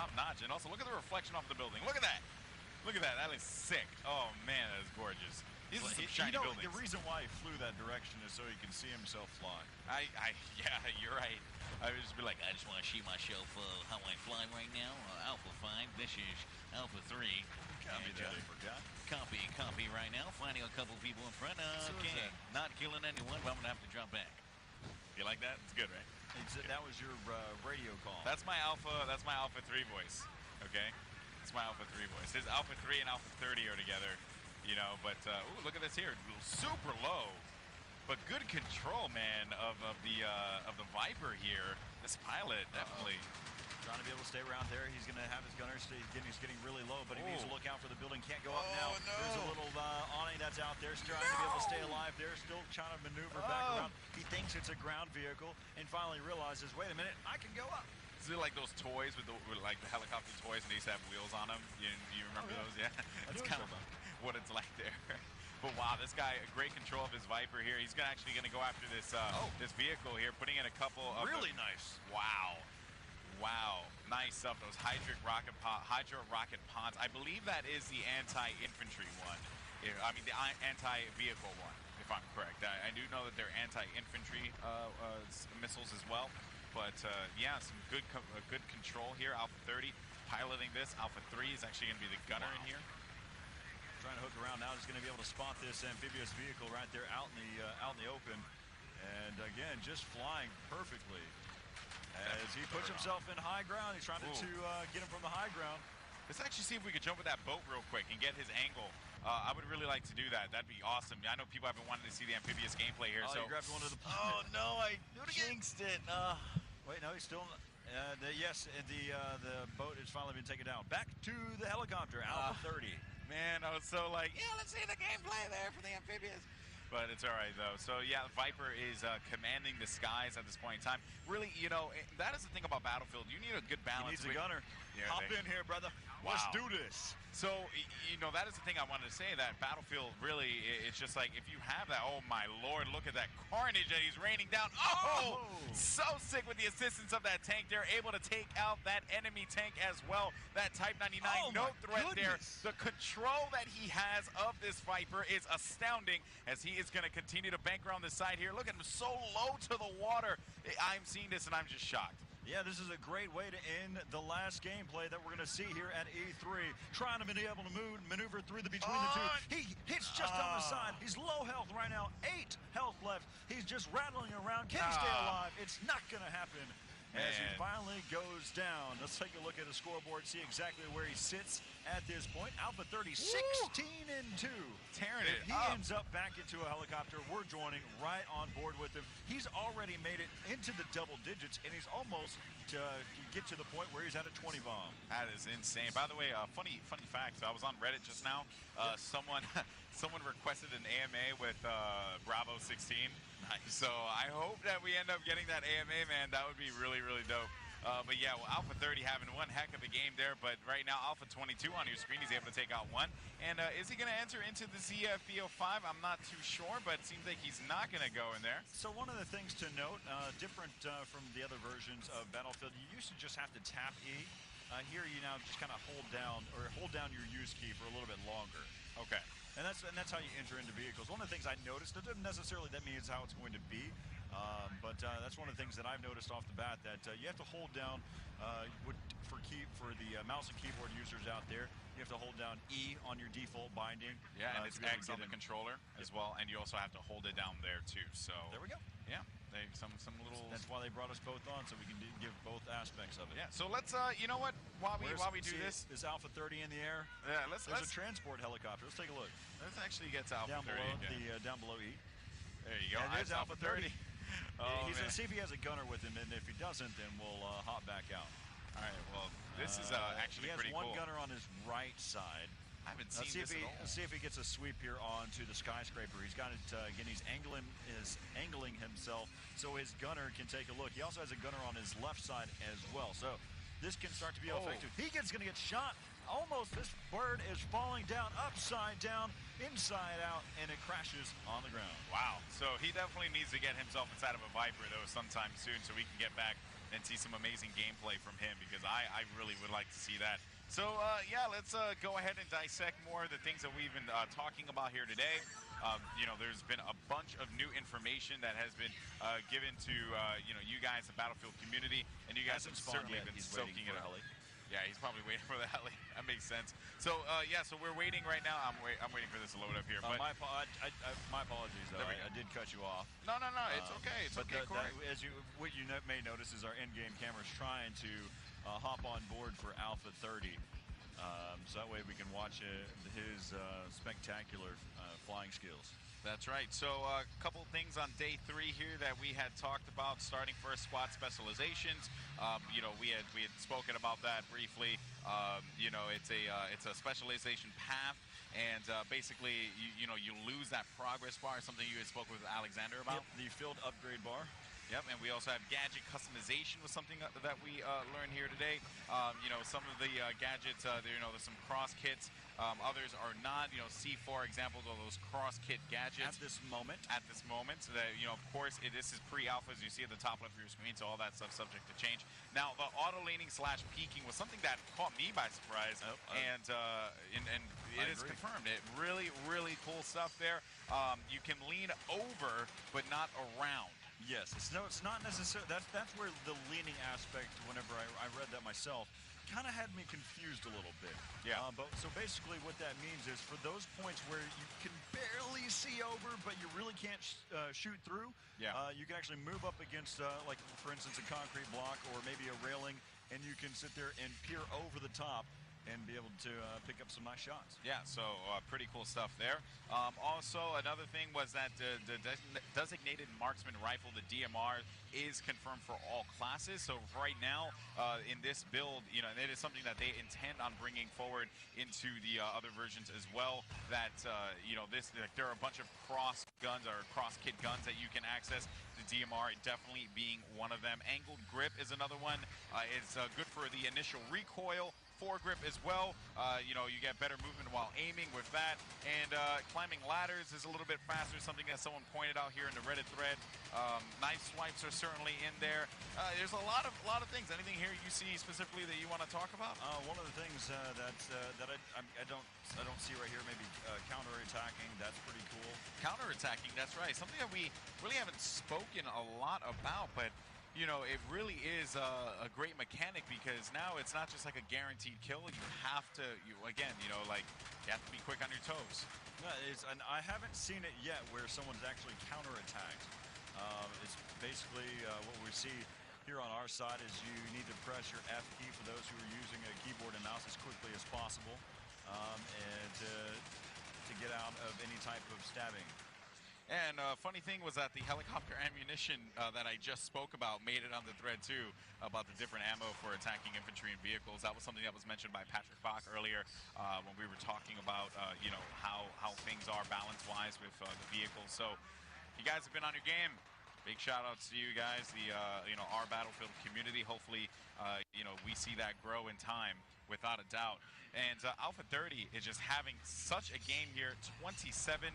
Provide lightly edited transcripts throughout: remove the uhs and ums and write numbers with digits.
top notch. And also, look at the reflection off the building. Look at that. Look at that. That is sick. Oh, man, that is gorgeous. These are some shiny buildings. The reason why he flew that direction is so he can see himself fly. Yeah, you're right. I would just be like, I just want to see myself how I fly right now. Alpha 5, this is Alpha 3. Copy that, I forgot. Copy right now. Finding a couple people in front. Okay, not killing anyone, but I'm going to have to drop back. You like that? It's good, right? That was your radio call. That's my Alpha 3 voice, okay? It's my Alpha 3 voice. His Alpha 3 and Alpha 30 are together, you know, but ooh, look at this here. Super low, but good control, man, of the Viper here. This pilot, definitely. Trying to be able to stay around there. He's going to have his gunner stay. He's getting really low, but he needs to look out for the building. Can't go up now. No. There's a little awning that's out there. Trying to be able to stay alive there. Still trying to maneuver back around. He thinks it's a ground vehicle and finally realizes, wait a minute, I can go up. Is it like those toys with like the helicopter toys and they used to have wheels on them? You remember those? Yeah. That's kind of what it's like there. But wow, this guy, great control of his Viper here. He's actually going to go after this this vehicle here, putting in a couple of really nice. Wow, nice stuff. Those hydro rocket pods. I believe that is the anti-infantry one. I mean, the anti-vehicle one, if I'm correct. I do know that they're anti-infantry missiles as well. But yeah, some good control here. Alpha 30 piloting this. Alpha 3 is actually going to be the gunner in here. Trying to hook around now. He's going to be able to spot this amphibious vehicle right there out in the open. And again, just flying perfectly. As he puts himself in high ground, he's trying to get him from the high ground. Let's actually see if we could jump with that boat real quick and get his angle. I would really like to do that. That'd be awesome. I know people have been wanting to see the amphibious gameplay here. Oh, so he grabbed one of the. Oh no, I jinxed it. Wait, no, he's still. Yes, the boat has finally been taken down. Back to the helicopter, Alpha 30. Man, I was so like, yeah, let's see the gameplay there for the amphibious. But it's all right, though. So, yeah, Viper is commanding the skies at this point in time. Really, you know, that is the thing about Battlefield. You need a good balance. He needs a gunner. Yeah, Hop in here, brother. Wow. Let's do this. So, you know, that is the thing I wanted to say, that Battlefield really, it's just like, if you have that, oh, my Lord, look at that carnage that he's raining down. Oh! So sick with the assistance of that tank. They're able to take out that enemy tank as well. That Type 99, no threat there. The control that he has of this Viper is astounding as he is going to continue to bank around the side here. Look at him, so low to the water. I'm seeing this and I'm just shocked. Yeah, this is a great way to end the last gameplay that we're going to see here at E3. Trying to be able to maneuver through between the two. He hits just on the side. He's low health right now. 8 health left. He's just rattling around. Can he stay alive? It's not going to happen. As he finally goes down. Let's take a look at the scoreboard, see exactly where he sits at this point. Alpha 30, 16-2. Tearing it He ends up back into a helicopter. We're joining right on board with him. He's already made it into the double digits, and he's almost to get to the point where he's at a 20 bomb. That is insane. By the way, funny fact, so I was on Reddit just now. Someone requested an AMA with Bravo 16. Nice. So I hope that we end up getting that AMA, man. That would be really, really dope. But yeah, well, Alpha 30 having one heck of a game there. But right now, Alpha 22 on your screen, he's able to take out one. And is he going to enter into the ZFBO5? I'm not too sure, but it seems like he's not going to go in there. So one of the things to note, different from the other versions of Battlefield, you used to just have to tap E. Here you now just kind of hold down your use key for a little bit longer. Okay. And that's how you enter into vehicles. One of the things I noticed, it doesn't necessarily that means how it's going to be, but that's one of the things that I've noticed off the bat, that you have to hold down for the mouse and keyboard users out there. You have to hold down E on your default binding. Yeah, and it's X on the controller as well, and you also have to hold it down there too. So there we go. Yeah. Some little. That's why they brought us both on, so we can give both aspects of it. Yeah. So let's, you know what? While we do this, is Alpha 30 in the air? Yeah. There's a transport helicopter. Let's take a look. Let's actually get to Alpha down 30 below down below E. There you go. And there's Alpha 30. He's gonna see if he has a gunner with him, and if he doesn't, then we'll hop back out. All right. Well, this is actually pretty cool. He has one gunner on his right side. I haven't seen this at all. Let's see if he gets a sweep here onto the skyscraper. He's got it again. He's angling himself so his gunner can take a look. He also has a gunner on his left side as well. So this can start to be effective. He gets going to get shot. Almost. This bird is falling down, upside down, inside out, and it crashes on the ground. Wow. So he definitely needs to get himself inside of a Viper though sometime soon, so we can get back and see some amazing gameplay from him, because I really would like to see that. So, yeah, let's go ahead and dissect more of the things that we've been talking about here today. There's been a bunch of new information that has been given to, you guys, the Battlefield community, and you guys have certainly been soaking it up. Yeah, he's probably waiting for the heli. That makes sense. So, so we're waiting right now. I'm waiting for this to load up here. But my apologies, though. I did cut you off. No, it's okay. It's okay, Corey. What you may notice is our in-game camera is trying to hop on board for Alpha 30. So that way we can watch his spectacular flying skills. That's right. So a couple things on day 3 here that we had talked about, starting first squad specializations. We had spoken about that briefly. It's a specialization path, and basically you lose that progress bar, something you had spoken with Alexander about. Yep, the field upgrade bar. Yep, and we also have gadget customization was something that we learned here today. Some of the gadgets, there's some cross kits. Others are not. C4 examples of those cross kit gadgets. At this moment. So that, of course, this is pre-alpha, as you see at the top left of your screen, so all that stuff's subject to change. Now, the auto-laning / peeking was something that caught me by surprise, and it is confirmed. It really, really cool stuff there. You can lean over, but not around. Yes, it's not necessarily. That's where the leaning aspect, whenever I read that myself, kind of had me confused a little bit. Yeah. But so basically what that means is for those points where you can barely see over, but you really can't shoot through, you can actually move up against, like, for instance, a concrete block or maybe a railing, and you can sit there and peer over the top and be able to pick up some nice shots. Yeah, so pretty cool stuff there. Also, another thing was that the designated marksman rifle, the DMR, is confirmed for all classes. So right now, in this build, and it is something that they intend on bringing forward into the other versions as well. That there are a bunch of cross guns or cross kit guns that you can access. The DMR definitely being one of them. Angled grip is another one. It's good for the initial recoil. Foregrip as well. You get better movement while aiming with that, and climbing ladders is a little bit faster, something that someone pointed out here in the Reddit thread. Knife swipes are certainly in there. There's a lot of things. Anything here you see specifically that you want to talk about? One of the things that I don't see right here, maybe counter-attacking. That's pretty cool. Counter-attacking, that's right. Something that we really haven't spoken a lot about, but it really is a great mechanic, because now it's not just like a guaranteed kill. You have to, you have to be quick on your toes. No, and I haven't seen it yet where someone's actually counterattacked. It's basically what we see here on our side is you need to press your F key for those who are using a keyboard and mouse as quickly as possible, and to get out of any type of stabbing. And funny thing was that the helicopter ammunition that I just spoke about made it on the thread too, about the different ammo for attacking infantry and vehicles. That was something that was mentioned by Patrick Bach earlier when we were talking about how things are balance-wise with the vehicles. So you guys have been on your game. Big shout-outs to you guys, our Battlefield community. Hopefully, we see that grow in time, without a doubt. And Alpha 30 is just having such a game here, 27-3.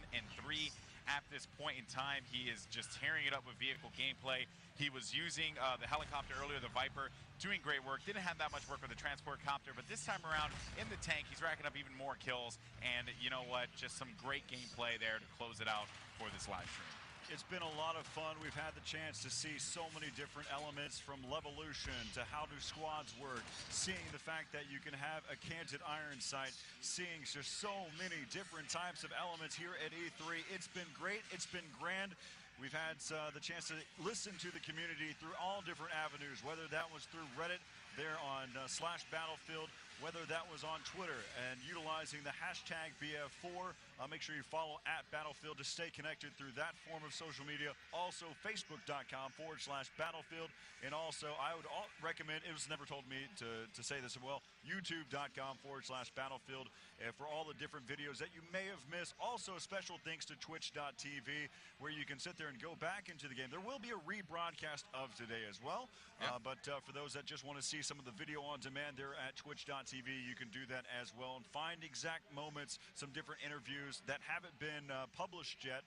At this point in time, he is just tearing it up with vehicle gameplay. He was using the helicopter earlier, the Viper, doing great work. Didn't have that much work with the transport copter, but this time around in the tank, he's racking up even more kills. And you know what? Just some great gameplay there to close it out for this live stream. It's been a lot of fun. We've had the chance to see so many different elements, from Levolution to how do squads work, seeing the fact that you can have a canted iron sight, seeing just so many different types of elements here at E3. It's been great. It's been grand. We've had the chance to listen to the community through all different avenues, whether that was through Reddit there on /Battlefield, whether that was on Twitter and utilizing the hashtag BF4. Make sure you follow @Battlefield to stay connected through that form of social media. Also, Facebook.com/Battlefield. And also, I would recommend, it was never told me to say this as well, YouTube.com/Battlefield for all the different videos that you may have missed. Also, special thanks to Twitch.tv, where you can sit there and go back into the game. There will be a rebroadcast of today as well. Yep. But for those that just want to see some of the video on demand there at twitch.tv. You can do that as well and find exact moments, some different interviews that haven't been published yet.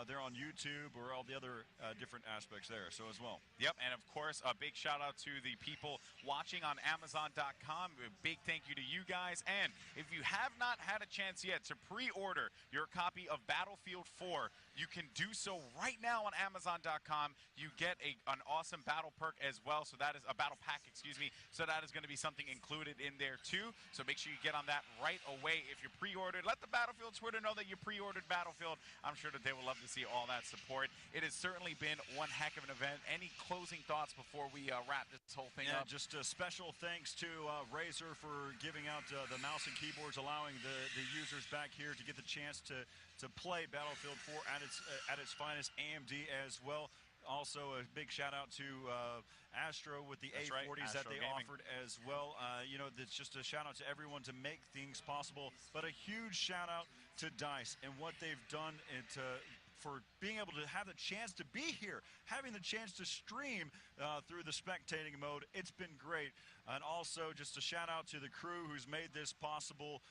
They're on YouTube or all the other different aspects there, so as well. Yep, and of course, a big shout out to the people watching on Amazon.com. A big thank you to you guys. And if you have not had a chance yet to pre-order your copy of Battlefield 4, you can do so right now on Amazon.com. You get an awesome battle perk as well. So that is a battle pack, excuse me. So that is going to be something included in there too. So make sure you get on that right away if you pre-ordered. Let the Battlefield Twitter know that you pre-ordered Battlefield. I'm sure that they will love to see all that support. It has certainly been one heck of an event. Any closing thoughts before we wrap this whole thing up? Just a special thanks to Razer for giving out the mouse and keyboards, allowing the users back here to get the chance to play Battlefield 4 at its finest. AMD as well. Also, a big shout out to Astro with the That's A40s right, that they Gaming. offered as well. You know, it's just a shout out to everyone to make things possible, but a huge shout out to DICE and what they've done for being able to have the chance to be here, having the chance to stream through the spectating mode. It's been great. And also just a shout out to the crew who's made this possible.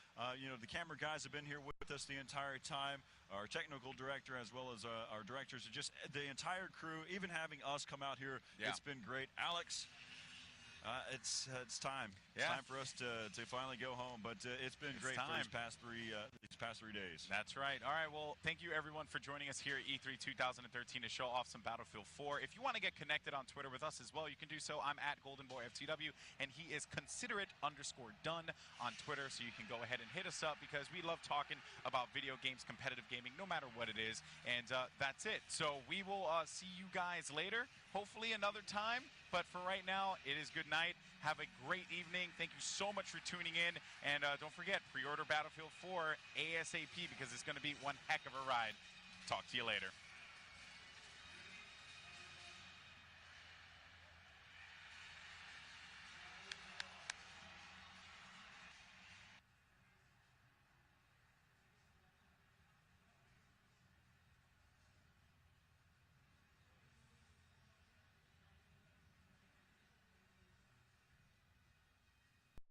You know, the camera guys have been here with us the entire time. Our technical director as well as our directors, just the entire crew, even having us come out here. Yeah. It's been great. Alex, it's time. It's Yeah. time for us to finally go home. But it's been great for time. these past 3 days. That's right. All right, well, thank you everyone for joining us here at E3 2013 to show off some Battlefield 4. If you want to get connected on Twitter with us as well, you can do so. I'm at GoldenBoyFTW, and he is considerate_done on Twitter, so you can go ahead and hit us up because we love talking about video games, competitive gaming, no matter what it is. And that's it. So we will see you guys later, hopefully another time. But for right now, it is good night. Have a great evening. Thank you so much for tuning in. And don't forget, pre-order Battlefield 4 ASAP because it's going to be one heck of a ride. Talk to you later.